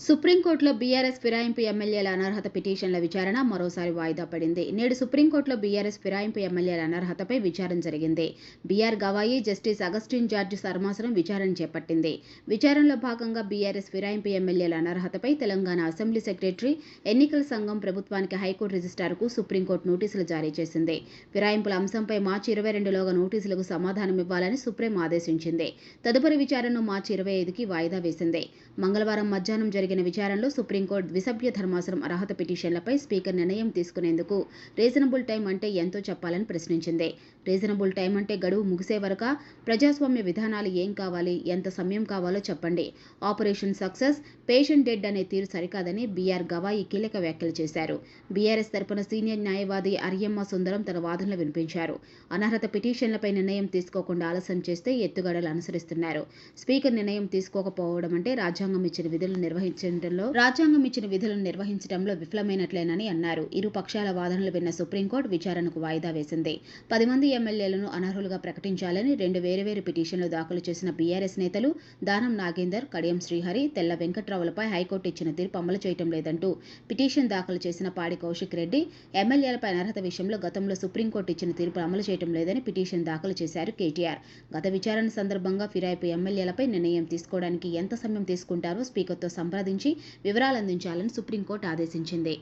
సుప్రీంకోర్టులో బీఆర్ఎస్ ఫిరాయింపు ఎమ్మెల్యేల అనర్హత పిటిషన్ల విచారణ మరోసారి వాయిదా పడింది. నేడు సుప్రీంకోర్టులో బీఆర్ఎస్ ఫిరాయింపు ఎమ్మెల్యేల అనర్హతపై విచారణ జరిగింది. బీఆర్ గవాయి, జస్టిస్ అగస్టిన్ జార్జ్ ధర్మాసనం విచారణ చేపట్టింది. విచారణలో భాగంగా బీఆర్ఎస్ ఫిరాయింపు ఎమ్మెల్యేల అనర్హతపై తెలంగాణ అసెంబ్లీ సెక్రటరీ, ఎన్నికల సంఘం ప్రభుత్వానికి హైకోర్టు రిజిస్ట్రార్కు సుప్రీంకోర్టు నోటీసులు జారీ చేసింది. ఫిరాయింపుల అంశంపై మార్చి 22లోగా నోటీసులకు సమాధానమివ్వాలని సుప్రీం ఆదేశించింది. తదుపరి విచారణను మార్చి 25కి వాయిదా వేసింది. మంగళవారం మధ్యాహ్నం జరిగిన విచారణలో సుప్రీంకోర్టు ద్విసభ్య ధర్మాసనం అర్హత పిటిషన్లపై స్పీకర్ నిర్ణయం తీసుకునేందుకు రీజనబుల్ టైం అంటే ఎంతో చెప్పాలని ప్రశ్నించింది. రీజనబుల్ టైం అంటే గడువు ముగిసే వరకా? ప్రజాస్వామ్య విధానాలు ఏం కావాలి, ఎంత సమయం కావాలో చెప్పండి. ఆపరేషన్ సక్సెస్, పేషెంట్ డెడ్ అనే తీరు సరికాదని బీఆర్ గవాయి కీలక వ్యాఖ్యలు చేశారు. బీఆర్ఎస్ తరపున సీనియర్ న్యాయవాది అర్యమ్మ సుందరం తన వాదనలు వినిపించారు. అనర్హత పిటిషన్లపై నిర్ణయం తీసుకోకుండా ఆలస్యం చేస్తే ఎత్తుగడలు అనుసరిస్తున్నారు. స్పీకర్ నిర్ణయం తీసుకోకపోవడం అంటే రాజ్యాంగం ఇచ్చిన విధులను నిర్వహించడంలో విఫలమైనట్లేనని అన్నారు. ఇరు పక్షాల వాదనలు విన్న సుప్రీంకోర్టు విచారణకు వాయిదా వేసింది. 10 మంది ఎమ్మెల్యేలను అనర్హులుగా ప్రకటించాలని 2 వేర్వేరు పిటిషన్లు దాఖలు చేసిన బీఆర్ఎస్ నేతలు దానం నాగేందర్, కడియం శ్రీహరి, తెల్ల వెంకట్రావులపై హైకోర్టు ఇచ్చిన తీర్పు అమలు చేయడం లేదంటూ పిటిషన్ దాఖలు చేసిన పాడి కౌశిక్ రెడ్డి, ఎమ్మెల్యేలపై అనర్హత విషయంలో గతంలో సుప్రీంకోర్టు ఇచ్చిన తీర్పు అమలు చేయడం లేదని పిటిషన్ దాఖలు చేశారు కేటీఆర్. గత విచారణ సందర్భంగా ఫిరాయింపు ఎమ్మెల్యేలపై నిర్ణయం తీసుకోవడానికి ఎంత సమయం తీసుకుంటారో స్పీకర్తో సంప్రదించి వివరాలందించాలని సుప్రీంకోర్టు ఆదేశించింది.